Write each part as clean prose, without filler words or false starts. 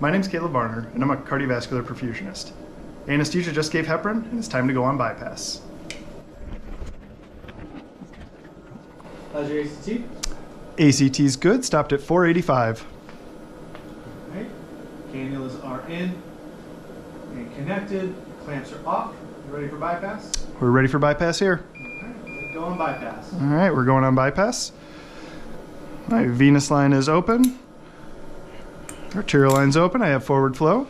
My name's Caleb Varner, and I'm a cardiovascular perfusionist. Anesthesia just gave heparin, and it's time to go on bypass. How's your ACT? ACT's good, stopped at 485. Alright, cannulas are in and connected, clamps are off. You ready for bypass? We're ready for bypass here. Alright, let's go on bypass. All right, we're going on bypass. My venous line is open. Arterial line's open. I have forward flow.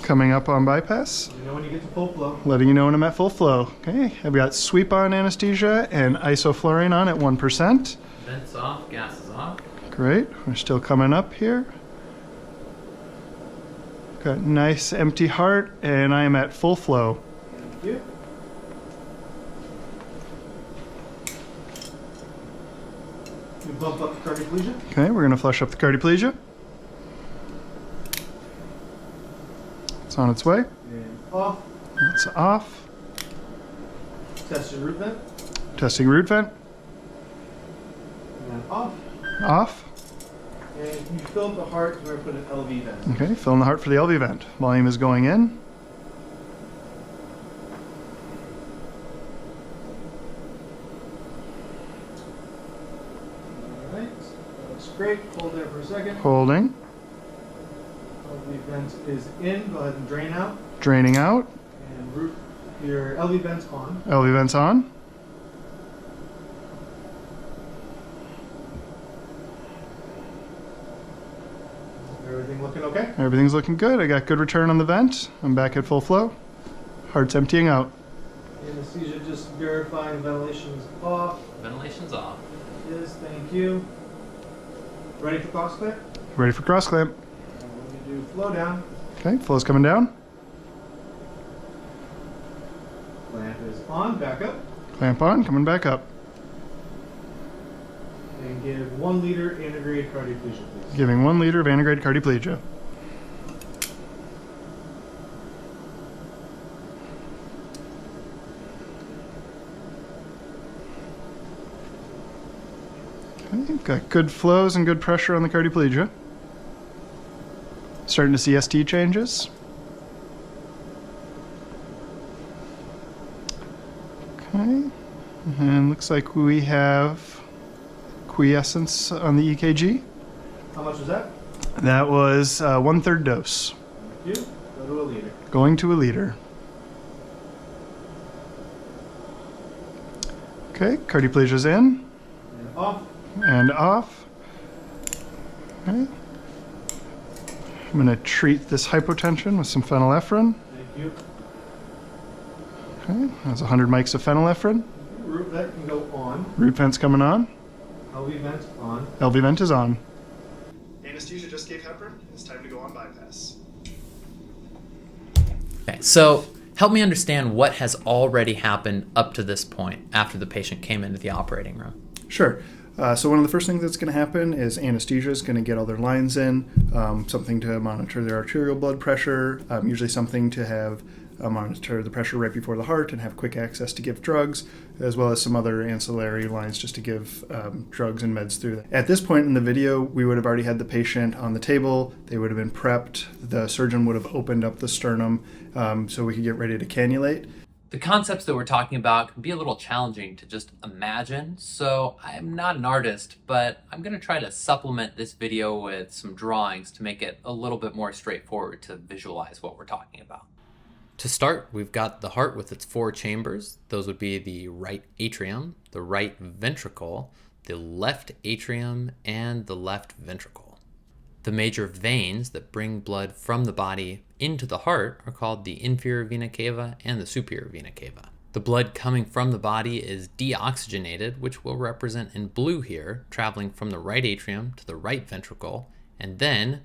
Coming up on bypass. Let me know when you get to full flow. Letting you know when I'm at full flow. Okay, I've got sweep on anesthesia and isoflurane on at 1%. Vents off, gas is off. Great, we're still coming up here. Got nice empty heart, and I am at full flow. Thank you. You bump up the cardioplegia. Okay, we're gonna flush up the cardioplegia. It's on its way. And off. It's off. Test your root vent. Testing root vent. And off. Off. And you filled the heart, so we're going to put an LV vent. Okay, filling the heart for the LV vent. Volume is going in. Alright, that looks great. Hold there for a second. Holding. LV vent is in. Go ahead and drain out. Draining out. And root your LV vent's on. LV vent's on. Everything looking okay? Everything's looking good. I got good return on the vent. I'm back at full flow. Heart's emptying out. Anesthesia just verifying ventilation's off. Ventilation's off. Yes, thank you. Ready for cross clamp? Ready for cross clamp. Let me do flow down. Okay, flow's coming down. Clamp is on, back up. Clamp on, coming back up. And give 1 liter integrated cardioplegia, please. Giving 1 liter of antegrade cardioplegia. Okay, got good flows and good pressure on the cardioplegia. Starting to see ST changes. Okay, and looks like we have quiescence on the EKG. How much was that? That was 1/3 dose. Thank you. Go to a liter. Going to a liter. Okay, cardioplegia's in And off. and off. Okay. I'm going to treat this hypotension with some phenylephrine. Thank you. Okay, that's 100 mics of phenylephrine. Root vent can go on. Root vent's coming on. LV vent on. LV vent is on. Anesthesia just gave heparin. It's time to go on bypass. Okay, so help me understand what has already happened up to this point after the patient came into the operating room. Sure. So one of the first things that's going to happen is anesthesia is going to get all their lines in, something to monitor their arterial blood pressure, usually something to have monitor the pressure right before the heart and have quick access to give drugs, as well as some other ancillary lines just to give drugs and meds through that. At this point in the video, we would have already had the patient on the table. They would have been prepped. The surgeon would have opened up the sternum so we could get ready to cannulate. The concepts that we're talking about can be a little challenging to just imagine, so I'm not an artist, but I'm going to try to supplement this video with some drawings to make it a little bit more straightforward to visualize what we're talking about. To start, we've got the heart with its 4 chambers. Those would be the right atrium, the right ventricle, the left atrium, and the left ventricle. The major veins that bring blood from the body into the heart are called the inferior vena cava and the superior vena cava. The blood coming from the body is deoxygenated, which we'll represent in blue here, traveling from the right atrium to the right ventricle, and then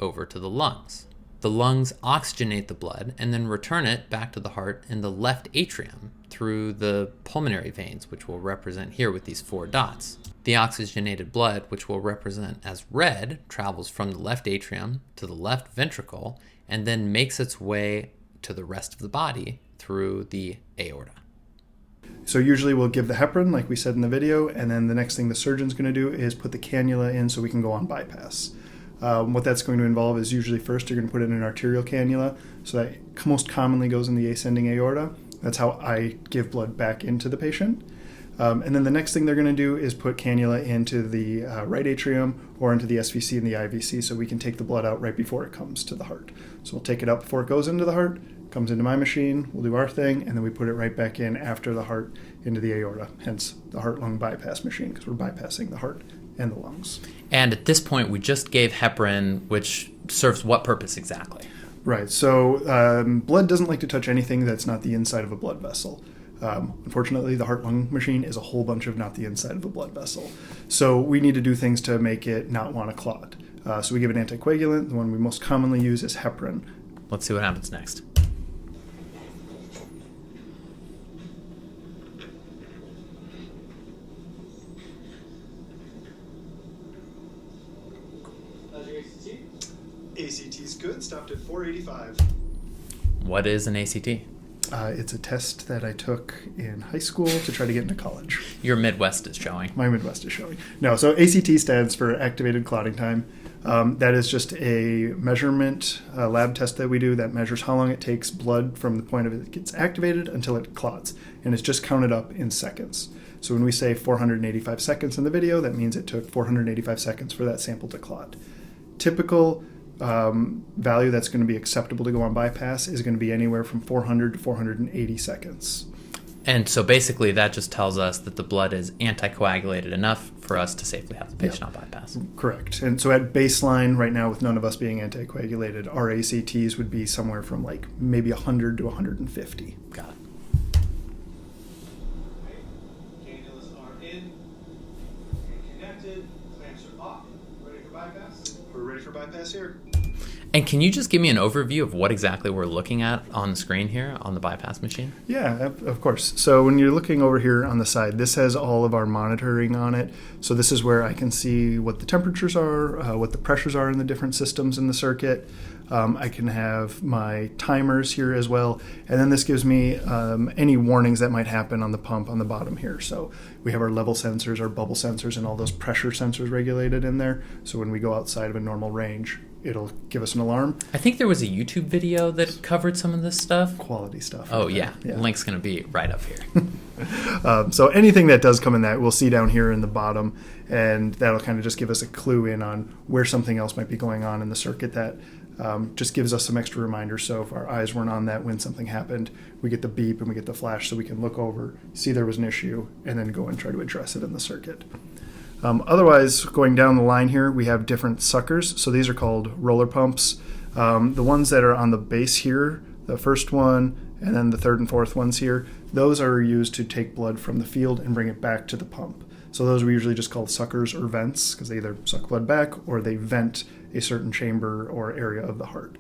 over to the lungs. The lungs oxygenate the blood and then return it back to the heart in the left atrium through the pulmonary veins, which we'll represent here with these 4 dots. The oxygenated blood, which we'll represent as red, travels from the left atrium to the left ventricle and then makes its way to the rest of the body through the aorta. So usually we'll give the heparin, like we said in the video, and then the next thing the surgeon's going to do is put the cannula in so we can go on bypass. What that's going to involve is usually first you're going to put in an arterial cannula. So that most commonly goes in the ascending aorta. That's how I give blood back into the patient. And then the next thing they're going to do is put cannula into the right atrium or into the SVC and the IVC so we can take the blood out right before it comes to the heart. So we'll take it out before it goes into the heart, comes into my machine, we'll do our thing, and then we put it right back in after the heart into the aorta, hence the heart-lung bypass machine, because we're bypassing the heart and the lungs. And at this point, we just gave heparin, which serves what purpose exactly? Right, so blood doesn't like to touch anything that's not the inside of a blood vessel. Unfortunately, the heart-lung machine is a whole bunch of not the inside of a blood vessel. So we need to do things to make it not want to clot. So we give an anticoagulant. The one we most commonly use is heparin. Let's see what happens next. ACT's good, stopped at 485. What is an ACT? It's a test that I took in high school to try to get into college. Your Midwest is showing. My Midwest is showing. No, so ACT stands for Activated Clotting Time. That is just a measurement, lab test that we do that measures how long it takes blood from the point of it gets activated until it clots. And it's just counted up in seconds. So when we say 485 seconds in the video, that means it took 485 seconds for that sample to clot. Typical value that's going to be acceptable to go on bypass is going to be anywhere from 400 to 480 seconds. And so basically that just tells us that the blood is anticoagulated enough for us to safely have the patient on bypass. Correct. And so at baseline right now, with none of us being anticoagulated, our ACTs would be somewhere from like maybe 100 to 150. Got it. Cannulas are in and connected. Clamps are off. Ready for bypass? We're ready for bypass here. And can you just give me an overview of what exactly we're looking at on the screen here on the bypass machine? Yeah, of course. So when you're looking over here on the side, this has all of our monitoring on it. So this is where I can see what the temperatures are, what the pressures are in the different systems in the circuit. I can have my timers here as well. And then this gives me any warnings that might happen on the pump on the bottom here. So we have our level sensors, our bubble sensors, and all those pressure sensors regulated in there. So when we go outside of a normal range, it'll give us an alarm. I think there was a YouTube video that covered some of this stuff. Quality stuff. Oh, yeah. Link's going to be right up here. So anything that does come in that, we'll see down here in the bottom, and that'll kind of just give us a clue in on where something else might be going on in the circuit that just gives us some extra reminders. So if our eyes weren't on that when something happened, we get the beep and we get the flash so we can look over, see there was an issue, and then go and try to address it in the circuit. Otherwise, going down the line here, we have different suckers. So these are called roller pumps. The ones that are on the base here, the first one, and then the third and fourth ones here, those are used to take blood from the field and bring it back to the pump. So those we usually just call suckers or vents because they either suck blood back or they vent a certain chamber or area of the heart.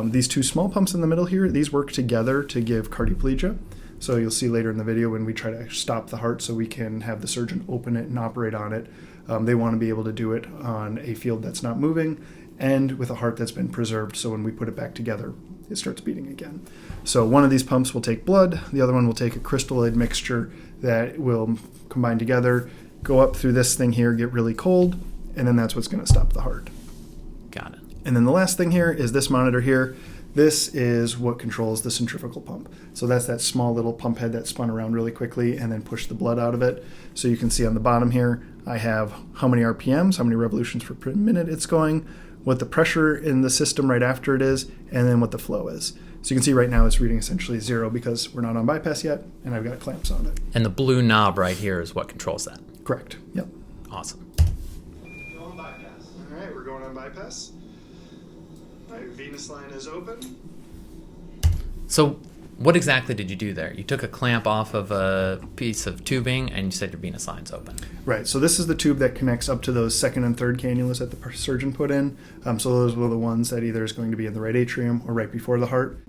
These two small pumps in the middle here, these work together to give cardioplegia. So you'll see later in the video when we try to stop the heart so we can have the surgeon open it and operate on it. They want to be able to do it on a field that's not moving and with a heart that's been preserved. So when we put it back together, it starts beating again. So one of these pumps will take blood. The other one will take a crystalloid mixture that will combine together, go up through this thing here, get really cold, and then that's what's going to stop the heart. Got it. And then the last thing here is this monitor here. This is what controls the centrifugal pump. So that's that small little pump head that spun around really quickly and then pushed the blood out of it. So you can see on the bottom here, I have how many RPMs, how many revolutions per minute it's going, what the pressure in the system right after it is, and then what the flow is. So you can see right now it's reading essentially 0 because we're not on bypass yet, and I've got clamps on it. And the blue knob right here is what controls that. Correct. Yep. Awesome. Go on bypass. All right, we're going on bypass. My venous line is open. So what exactly did you do there? You took a clamp off of a piece of tubing and you said your venous line's open. Right, so this is the tube that connects up to those second and third cannulas that the surgeon put in. So those were the ones that either is going to be in the right atrium or right before the heart.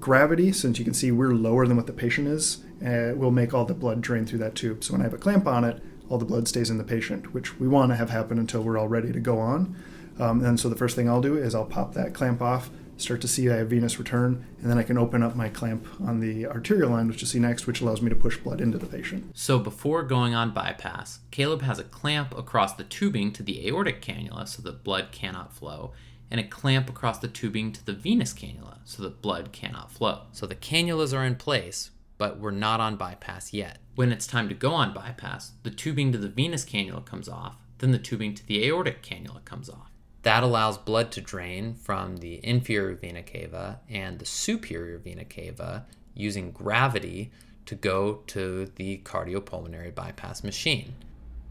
Gravity, since you can see we're lower than what the patient is, will make all the blood drain through that tube. So when I have a clamp on it, all the blood stays in the patient, which we want to have happen until we're all ready to go on. And so the first thing I'll do is I'll pop that clamp off, start to see I have venous return, and then I can open up my clamp on the arterial line, which you'll see next, which allows me to push blood into the patient. So before going on bypass, Caleb has a clamp across the tubing to the aortic cannula so that blood cannot flow, and a clamp across the tubing to the venous cannula so that blood cannot flow. So the cannulas are in place, but we're not on bypass yet. When it's time to go on bypass, the tubing to the venous cannula comes off, then the tubing to the aortic cannula comes off. That allows blood to drain from the inferior vena cava and the superior vena cava using gravity to go to the cardiopulmonary bypass machine.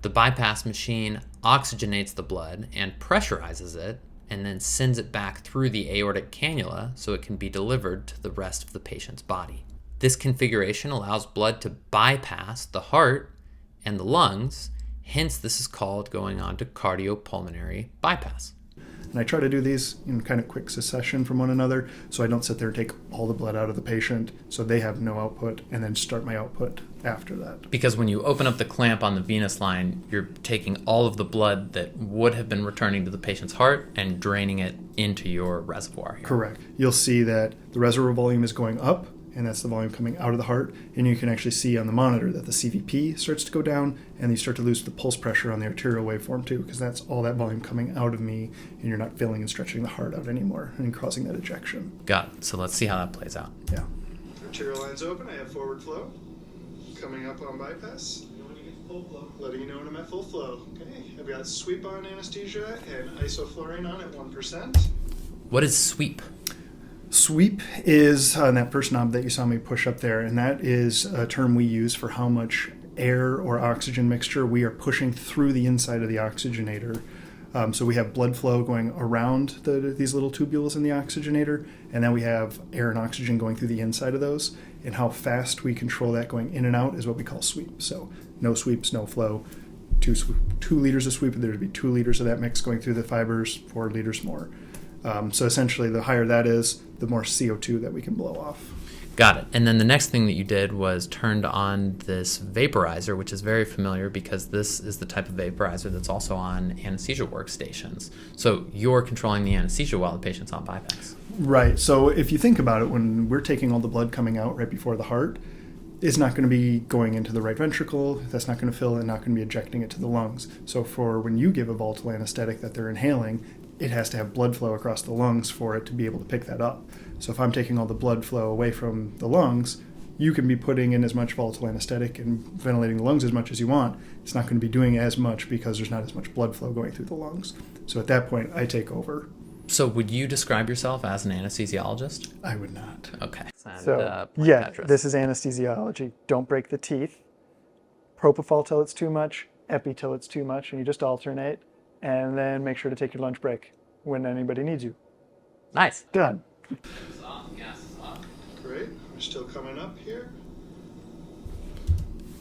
The bypass machine oxygenates the blood and pressurizes it, and then sends it back through the aortic cannula so it can be delivered to the rest of the patient's body. This configuration allows blood to bypass the heart and the lungs, hence this is called going on to cardiopulmonary bypass. And I try to do these in kind of quick succession from one another, so I don't sit there and take all the blood out of the patient so they have no output and then start my output after that. Because when you open up the clamp on the venous line, you're taking all of the blood that would have been returning to the patient's heart and draining it into your reservoir here. Correct. You'll see that the reservoir volume is going up, and that's the volume coming out of the heart, and you can actually see on the monitor that the CVP starts to go down, and you start to lose the pulse pressure on the arterial waveform too, because that's all that volume coming out of me, and you're not filling and stretching the heart out anymore and causing that ejection. Got it. So let's see how that plays out. Yeah. Arterial line's open. I have forward flow. Coming up on bypass. Letting you know when I'm at full flow. Okay. I've got sweep on anesthesia and isoflurane on at 1%. What is sweep? Sweep is on that first knob that you saw me push up there, and that is a term we use for how much air or oxygen mixture we are pushing through the inside of the oxygenator. So we have blood flow going around these little tubules in the oxygenator, and then we have air and oxygen going through the inside of those, and how fast we control that going in and out is what we call sweep. So no sweeps, no flow. 2 liters of sweep, there would be 2 liters of that mix going through the fibers, 4 liters more. So essentially, the higher that is, the more CO2 that we can blow off. Got it. And then the next thing that you did was turned on this vaporizer, which is very familiar because this is the type of vaporizer that's also on anesthesia workstations. So you're controlling the anesthesia while the patient's on bypass. Right. So if you think about it, when we're taking all the blood coming out right before the heart, it's not going to be going into the right ventricle. That's not going to fill and not going to be ejecting it to the lungs. So for when you give a volatile anesthetic that they're inhaling, it has to have blood flow across the lungs for it to be able to pick that up. So if I'm taking all the blood flow away from the lungs, you can be putting in as much volatile anesthetic and ventilating the lungs as much as you want. It's not going to be doing as much because there's not as much blood flow going through the lungs. So at that point, I take over. So would you describe yourself as an anesthesiologist? I would not. Okay. So, yeah, this is anesthesiology. Don't break the teeth. Propofol till it's too much, epi till it's too much, and you just alternate. And then make sure to take your lunch break when anybody needs you. Nice. Done. Great. We're still coming up here.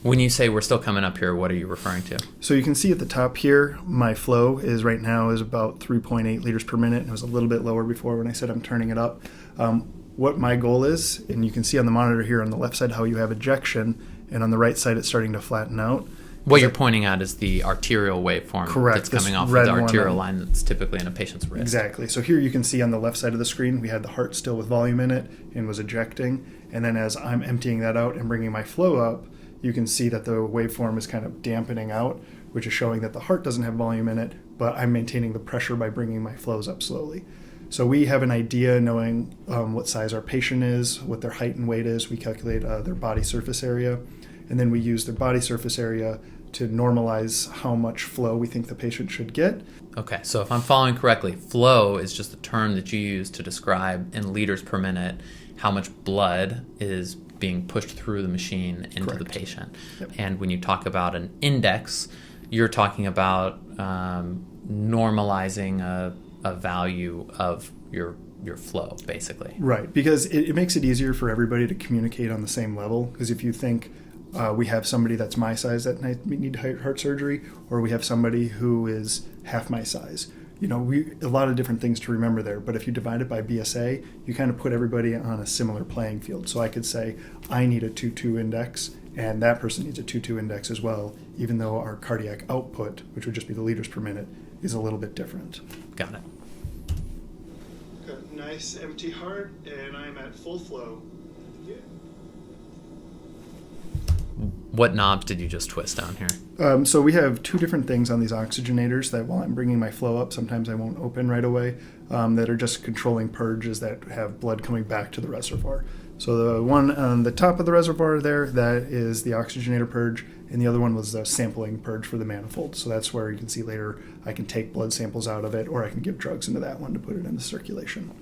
When you say we're still coming up here, what are you referring to? So you can see at the top here, my flow is right now is about 3.8 liters per minute. It was a little bit lower before when I said I'm turning it up. What my goal is, and you can see on the monitor here on the left side how you have ejection, and on the right side it's starting to flatten out. What you're pointing at is the arterial waveform. Correct. That's coming off of the arterial line that's typically in a patient's wrist. Exactly. So here you can see on the left side of the screen, we had the heart still with volume in it and was ejecting. And then as I'm emptying that out and bringing my flow up, you can see that the waveform is kind of dampening out, which is showing that the heart doesn't have volume in it, but I'm maintaining the pressure by bringing my flows up slowly. So we have an idea knowing what size our patient is, what their height and weight is. We calculate their body surface area, and then we use their body surface area to normalize how much flow we think the patient should get. Okay, so if I'm following correctly, flow is just a term that you use to describe in liters per minute how much blood is being pushed through the machine into Correct. the patient. Yep. And when you talk about an index, you're talking about normalizing a value of your flow, basically. Right, because it makes it easier for everybody to communicate on the same level. Because if you think we have somebody that's my size that might need heart surgery, or we have somebody who is half my size. You know, a lot of different things to remember there. But if you divide it by BSA, you kind of put everybody on a similar playing field. So I could say, I need a 2-2 index, and that person needs a 2-2 index as well, even though our cardiac output, which would just be the liters per minute, is a little bit different. Got it. Got a nice empty heart, and I'm at full flow. What knobs did you just twist down here? So we have two different things on these oxygenators that while I'm bringing my flow up, sometimes I won't open right away, that are just controlling purges that have blood coming back to the reservoir. So the one on the top of the reservoir there, that is the oxygenator purge, and the other one was the sampling purge for the manifold. So that's where you can see later I can take blood samples out of it, or I can give drugs into that one to put it into circulation.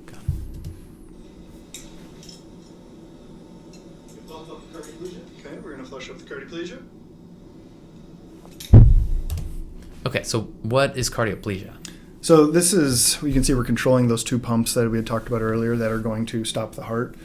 Okay, we're going to flush up the cardioplegia. Okay, so what is cardioplegia? So this is, you can see we're controlling those two pumps that we had talked about earlier that are going to stop the heart.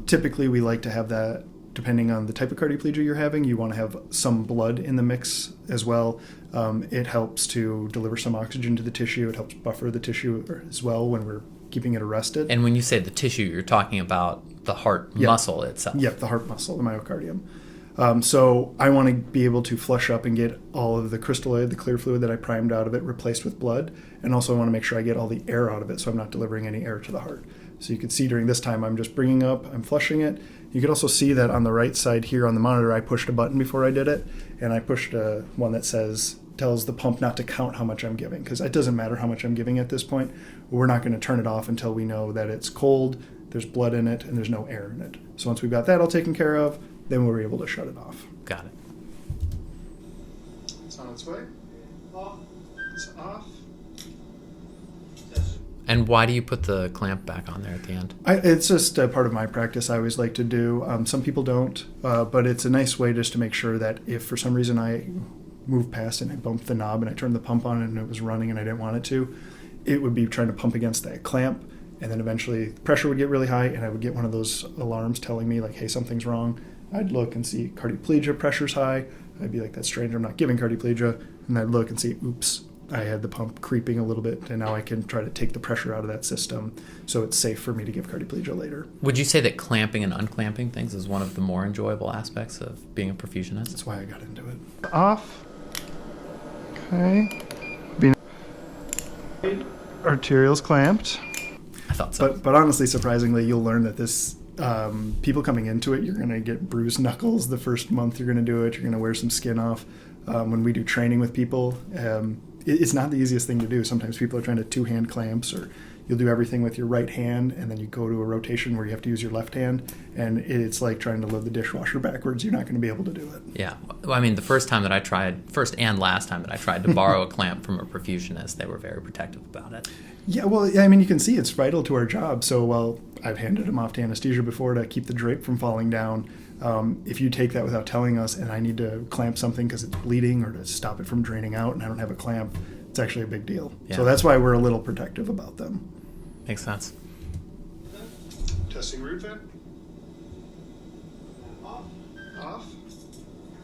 Typically, we like to have that, depending on the type of cardioplegia you're having, you want to have some blood in the mix as well. It helps to deliver some oxygen to the tissue. It helps buffer the tissue as well when we're keeping it arrested. And when you say the tissue, you're talking about the heart muscle itself. Yep, the heart muscle, the myocardium. So I want to be able to flush up and get all of the crystalloid, the clear fluid that I primed out of it, replaced with blood. And also I want to make sure I get all the air out of it so I'm not delivering any air to the heart. So you can see during this time I'm just bringing up, I'm flushing it. You can also see that on the right side here on the monitor I pushed a button before I did it. And I pushed one that tells the pump not to count how much I'm giving, because it doesn't matter how much I'm giving at this point. We're not going to turn it off until we know that it's cold, there's blood in it, and there's no air in it. So once we've got that all taken care of, then we're able to shut it off. Got it. It's on its way. Off. It's off. And why do you put the clamp back on there at the end? It's just a part of my practice I always like to do. Some people don't, but it's a nice way just to make sure that if for some reason I moved past and I bumped the knob and I turned the pump on and it was running and I didn't want it to, it would be trying to pump against that clamp, and then eventually the pressure would get really high and I would get one of those alarms telling me like, hey, something's wrong. I'd look and see cardioplegia, pressure's high. I'd be like, that's strange, I'm not giving cardioplegia. And I'd look and see, oops, I had the pump creeping a little bit, and now I can try to take the pressure out of that system so it's safe for me to give cardioplegia later. Would you say that clamping and unclamping things is one of the more enjoyable aspects of being a perfusionist? That's why I got into it. Off. Okay. Arterial's clamped. I thought so. But honestly, surprisingly, you'll learn that this, people coming into it, you're going to get bruised knuckles the first month you're going to do it. You're going to wear some skin off. When we do training with people, it's not the easiest thing to do. Sometimes people are trying to two-hand clamps, or you'll do everything with your right hand, and then you go to a rotation where you have to use your left hand, and it's like trying to load the dishwasher backwards. You're not going to be able to do it. Yeah. Well, I mean, the first and last time that I tried to borrow a clamp from a perfusionist, they were very protective about it. Yeah, well, I mean, you can see it's vital to our job. So while I've handed them off to anesthesia before to keep the drape from falling down, if you take that without telling us and I need to clamp something because it's bleeding or to stop it from draining out and I don't have a clamp, it's actually a big deal. Yeah. So that's why we're a little protective about them. Makes sense. Testing root vent. Off.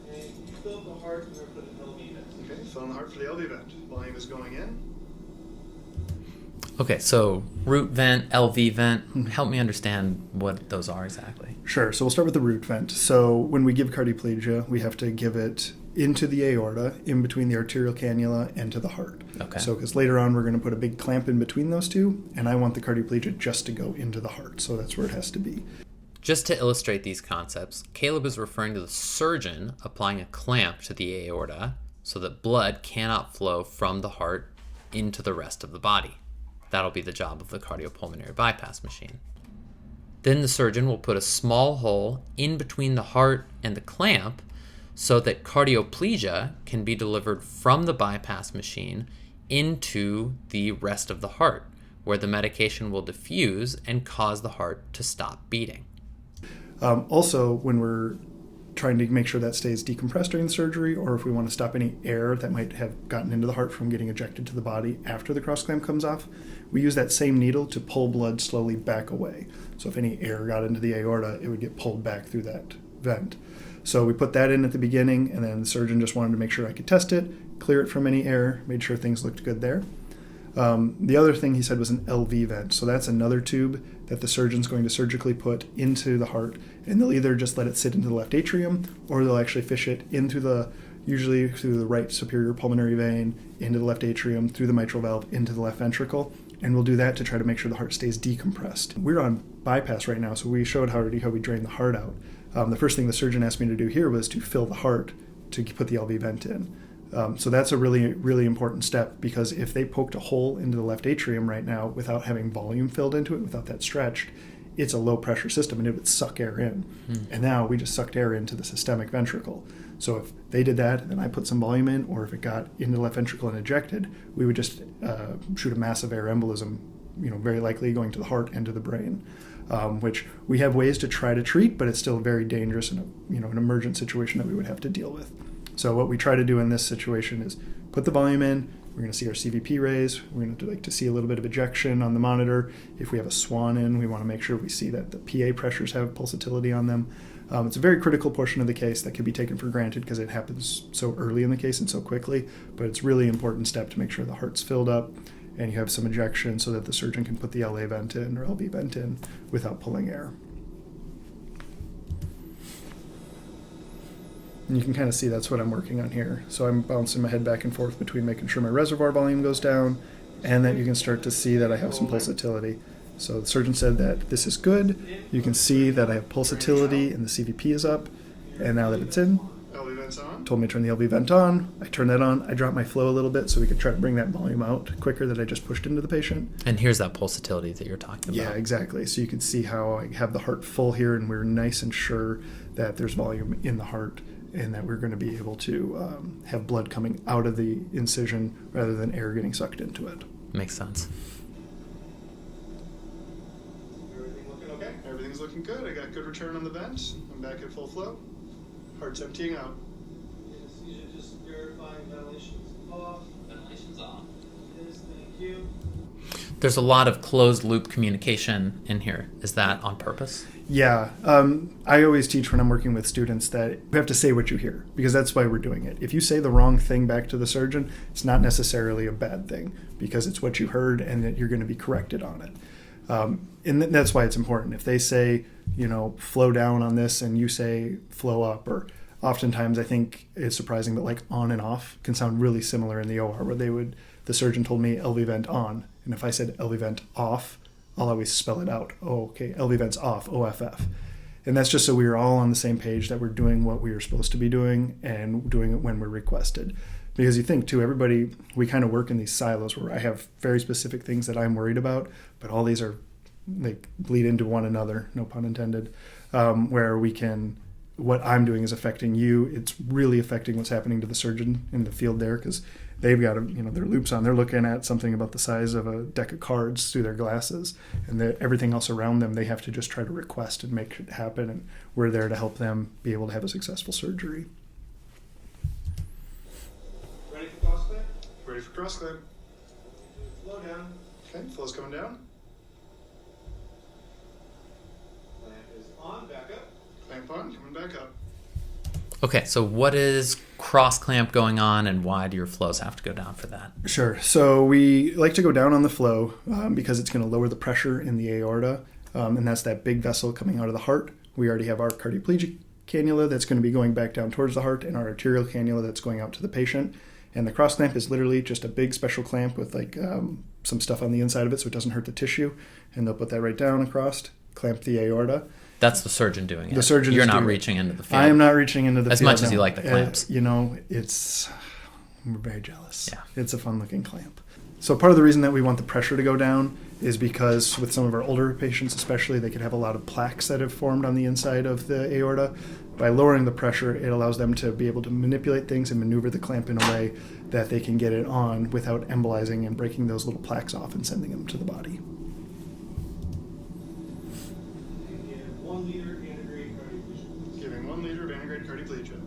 Okay, you fill up the heart, we're going to put an LV vent. Okay, filling the heart for the LV vent. Volume is going in. Okay, so root vent, LV vent, help me understand what those are exactly. Sure, so we'll start with the root vent. So when we give cardioplegia, we have to give it into the aorta, in between the arterial cannula and to the heart. Okay. So because later on we're going to put a big clamp in between those two, and I want the cardioplegia just to go into the heart, so that's where it has to be. Just to illustrate these concepts, Caleb is referring to the surgeon applying a clamp to the aorta so that blood cannot flow from the heart into the rest of the body. That'll be the job of the cardiopulmonary bypass machine. Then the surgeon will put a small hole in between the heart and the clamp so that cardioplegia can be delivered from the bypass machine into the rest of the heart, where the medication will diffuse and cause the heart to stop beating. Also, when we're trying to make sure that stays decompressed during the surgery, or if we want to stop any air that might have gotten into the heart from getting ejected to the body after the cross clamp comes off, we use that same needle to pull blood slowly back away. So if any air got into the aorta, it would get pulled back through that vent. So we put that in at the beginning, and then the surgeon just wanted to make sure I could test it, clear it from any air, made sure things looked good there. The other thing he said was an LV vent. So that's another tube that the surgeon's going to surgically put into the heart, and they'll either just let it sit into the left atrium, or they'll actually fish it usually through the right superior pulmonary vein, into the left atrium, through the mitral valve, into the left ventricle, And we'll do that to try to make sure the heart stays decompressed. We're on bypass right now, so we showed how we drain the heart out. The first thing the surgeon asked me to do here was to fill the heart to put the LV vent in. So that's a really, really important step, because if they poked a hole into the left atrium right now without having volume filled into it, without that stretched, it's a low pressure system and it would suck air in. And now we just sucked air into the systemic ventricle. So if they did that and then I put some volume in, or if it got into the left ventricle and ejected, we would just shoot a massive air embolism, very likely going to the heart and to the brain, which we have ways to try to treat, but it's still very dangerous in an emergent situation that we would have to deal with. So what we try to do in this situation is put the volume in. We're going to see our CVP raise. We're going to like to see a little bit of ejection on the monitor. If we have a swan in, we want to make sure we see that the PA pressures have pulsatility on them. It's a very critical portion of the case that can be taken for granted because it happens so early in the case and so quickly, but it's really important step to make sure the heart's filled up and you have some ejection so that the surgeon can put the LA vent in or LV vent in without pulling air. And you can kind of see that's what I'm working on here. So I'm bouncing my head back and forth between making sure my reservoir volume goes down and that you can start to see that I have some pulsatility. So the surgeon said that this is good. You can see that I have pulsatility and the CVP is up. And now that it's in, LV vent's on. Told me to turn the LV vent on. I turned that on. I dropped my flow a little bit so we could try to bring that volume out quicker that I just pushed into the patient. And here's that pulsatility that you're talking about. Yeah, exactly. So you can see how I have the heart full here and we're nice and sure that there's volume in the heart and that we're going to be able to have blood coming out of the incision rather than air getting sucked into it. Makes sense. Everything looking okay? Everything's looking good. I got good return on the vent. I'm back at full flow. Heart's emptying out. Anesthesia just verifying ventilation's off. Ventilation's on. Yes, thank you. There's a lot of closed loop communication in here. Is that on purpose? Yeah. I always teach when I'm working with students that you have to say what you hear because that's why we're doing it. If you say the wrong thing back to the surgeon, it's not necessarily a bad thing because it's what you heard and that you're going to be corrected on it. And that's why it's important. If they say, flow down on this and you say flow up, or oftentimes I think it's surprising, but like on and off can sound really similar in the OR where the surgeon told me LV vent on. And if I said LV vent off, I'll always spell it out. Oh, okay, LV vent's off, OFF. And that's just so we are all on the same page that we're doing what we are supposed to be doing and doing it when we're requested. Because you think, too, everybody, we kind of work in these silos where I have very specific things that I'm worried about, but all these they bleed into one another, no pun intended, where what I'm doing is affecting you. It's really affecting what's happening to the surgeon in the field there because they've got their loops on. They're looking at something about the size of a deck of cards through their glasses, and everything else around them they have to just try to request and make it happen, and we're there to help them be able to have a successful surgery. Ready for cross clamp? Ready for cross clamp. Flow down. Okay, flow's coming down. Clamp is on. Back up. Clamp on, coming back up. Okay, so what is cross clamp going on and why do your flows have to go down for that? Sure. So we like to go down on the flow because it's going to lower the pressure in the aorta, and that's that big vessel coming out of the heart. We already have our cardioplegic cannula that's going to be going back down towards the heart and our arterial cannula that's going out to the patient. And the cross clamp is literally just a big special clamp with some stuff on the inside of it so it doesn't hurt the tissue. And they'll put that right down across, clamp the aorta. That's the surgeon doing it. The surgeon. You're not reaching into the field. I am not reaching into the as field. much as you like the clamps. We're very jealous. Yeah. It's a fun looking clamp. So part of the reason that we want the pressure to go down is because with some of our older patients especially, they could have a lot of plaques that have formed on the inside of the aorta. By lowering the pressure, it allows them to be able to manipulate things and maneuver the clamp in a way that they can get it on without embolizing and breaking those little plaques off and sending them to the body. And give 1 liter antegrade cardiopulmonary. Giving 1 liter of antegrade cardioplegia.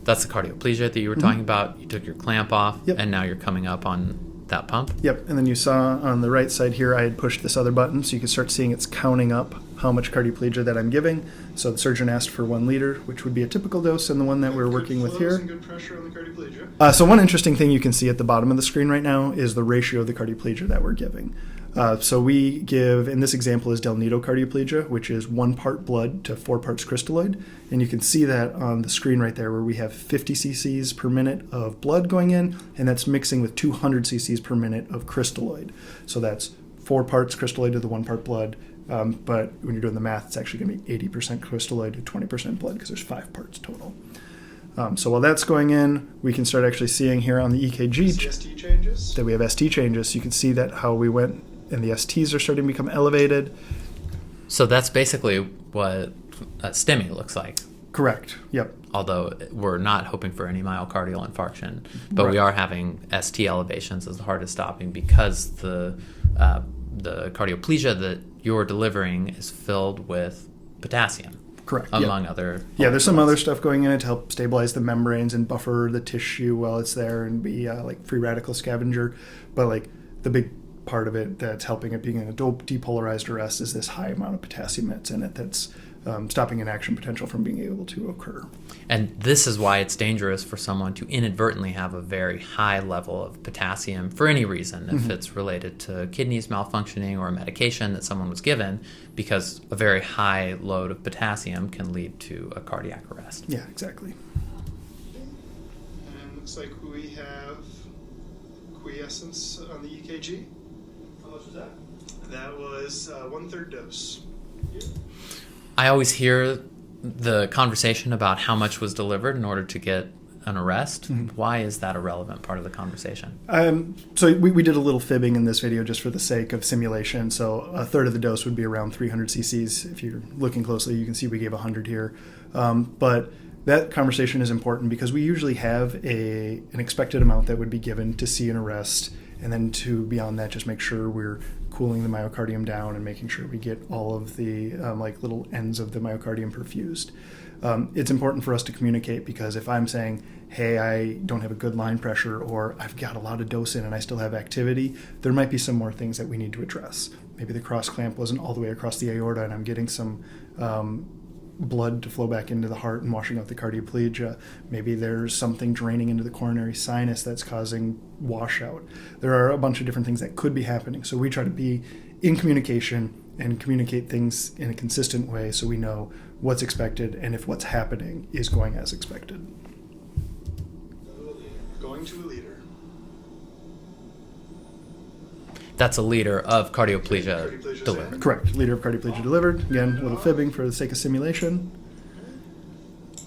That's the cardioplegia that you were talking about. You took your clamp off, Yep. and now you're coming up on that pump. Yep, and then you saw on the right side here I had pushed this other button so you can start seeing it's counting up how much cardioplegia that I'm giving. So the surgeon asked for 1 liter, which would be a typical dose and the one that we're working with here. And good pressure on the cardioplegia. So one interesting thing you can see at the bottom of the screen right now is the ratio of the cardioplegia that we're giving. So we give, in this example is del nido cardioplegia, which is 1 part blood to 4 parts crystalloid. And you can see that on the screen right there where we have 50 cc's per minute of blood going in, and that's mixing with 200 cc's per minute of crystalloid. So that's 4 parts crystalloid to the 1 part blood. But when you're doing the math, it's actually going to be 80% crystalloid to 20% blood because there's 5 parts total. So while that's going in, we can start actually seeing here on the EKG ST changes. that we have ST changes. So you can see that how we went, and the STs are starting to become elevated. So that's basically what a STEMI looks like. Correct. Yep. Although we're not hoping for any myocardial infarction, but we are having ST elevations as the heart is stopping because the cardioplegia that you're delivering is filled with potassium. Correct. Among other. Yeah, there's some other stuff going in it to help stabilize the membranes and buffer the tissue while it's there and be like free radical scavenger. But like the big part of it that's helping it being in a depolarized arrest is this high amount of potassium that's in it that's stopping an action potential from being able to occur. And this is why it's dangerous for someone to inadvertently have a very high level of potassium for any reason, if it's related to kidneys malfunctioning or a medication that someone was given, because a very high load of potassium can lead to a cardiac arrest. Yeah, exactly. And looks like we have quiescence on the EKG. How much was that? That was 1/3 dose. I always hear the conversation about how much was delivered in order to get an arrest. Why is that a relevant part of the conversation? So we did a little fibbing in this video just for the sake of simulation. So 1/3 of the dose would be around 300 cc's. If you're looking closely, you can see we gave 100 here. But that conversation is important because we usually have an expected amount that would be given to see an arrest, and then to beyond that, just make sure we're cooling the myocardium down and making sure we get all of the like little ends of the myocardium perfused. It's important for us to communicate because if I'm saying, hey, I don't have a good line pressure, or I've got a lot of dose in and I still have activity, there might be some more things that we need to address. Maybe the cross clamp wasn't all the way across the aorta and I'm getting some blood to flow back into the heart and washing out the cardioplegia. Maybe there's something draining into the coronary sinus that's causing washout. There are a bunch of different things that could be happening. So we try to be in communication and communicate things in a consistent way so we know what's expected and if what's happening is going as expected. Going to a leader. That's a liter of cardioplegia delivered. Correct. Liter of cardioplegia delivered. Again, a little fibbing for the sake of simulation.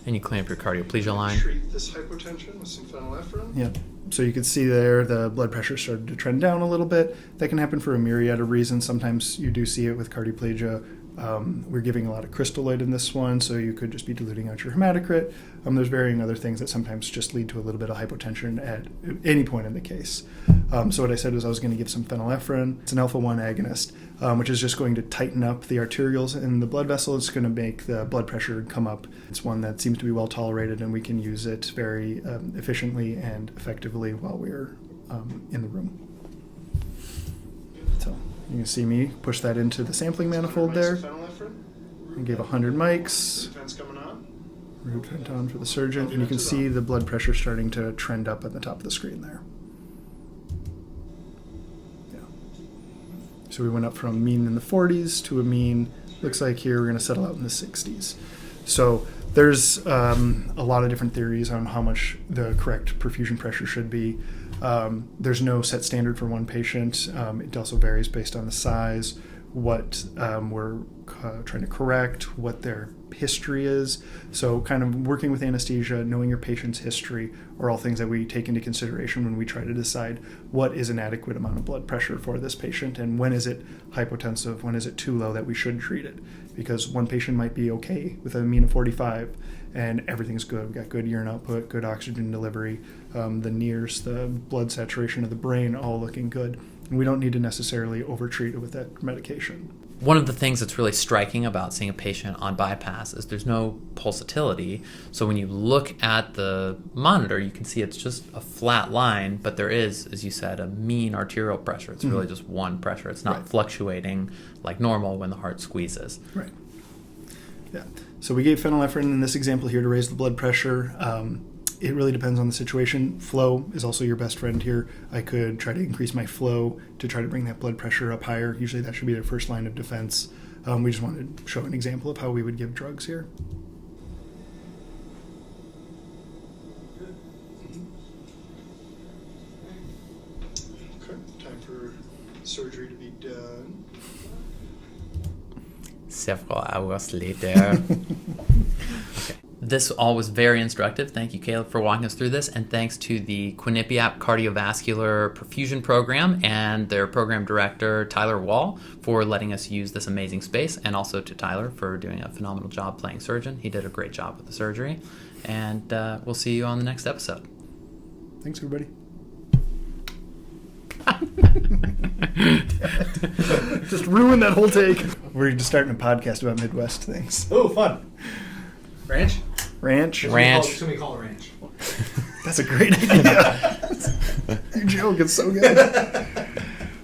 And you clamp your cardioplegia line. Treat this hypotension with some phenylephrine. Yeah. So you can see there the blood pressure started to trend down a little bit. That can happen for a myriad of reasons. Sometimes you do see it with cardioplegia. We're giving a lot of crystalloid in this one, so you could just be diluting out your hematocrit. There's varying other things that sometimes just lead to a little bit of hypotension at any point in the case. So what I said was I was going to give some phenylephrine. It's an alpha-1 agonist, which is just going to tighten up the arterioles in the blood vessel. It's going to make the blood pressure come up. It's one that seems to be well tolerated, and we can use it very efficiently and effectively while we're in the room. So you can see me push that into the sampling manifold there. And gave 100 mics. Vent's coming on. Root vent on for the surgeon, and you can see the blood pressure starting to trend up at the top of the screen there. Yeah. So we went up from mean in the 40s to a mean, looks like here we're going to settle out in the 60s. So there's a lot of different theories on how much the correct perfusion pressure should be. There's no set standard for one patient. It also varies based on the size, what we're trying to correct, what their history is. So kind of working with anesthesia, knowing your patient's history are all things that we take into consideration when we try to decide what is an adequate amount of blood pressure for this patient and when is it hypotensive, when is it too low that we should treat it. Because one patient might be okay with a mean of 45 and everything's good. We've got good urine output, good oxygen delivery, the NIRS, the blood saturation of the brain, all looking good. And we don't need to necessarily overtreat it with that medication. One of the things that's really striking about seeing a patient on bypass is there's no pulsatility. So when you look at the monitor, you can see it's just a flat line, but there is, as you said, a mean arterial pressure. It's really just one pressure. It's not fluctuating like normal when the heart squeezes. Right. Yeah. So we gave phenylephrine in this example here to raise the blood pressure. it really depends on the situation. Flow is also your best friend here. I could try to increase my flow to try to bring that blood pressure up higher. Usually that should be their first line of defense. We just wanted to show an example of how we would give drugs here. Okay, time for surgery to be done. Several hours later. Okay. This all was very instructive. Thank you, Caleb, for walking us through this, and thanks to the Quinnipiac Cardiovascular Perfusion program and their program director, Tyler Wall, for letting us use this amazing space, and also to Tyler for doing a phenomenal job playing surgeon. He did a great job with the surgery, and we'll see you on the next episode. Thanks, everybody. Just ruined that whole take. We're just starting a podcast about Midwest things. Oh, fun. Ranch? Ranch. Somebody call it ranch. That's a great idea. Your joke is so good.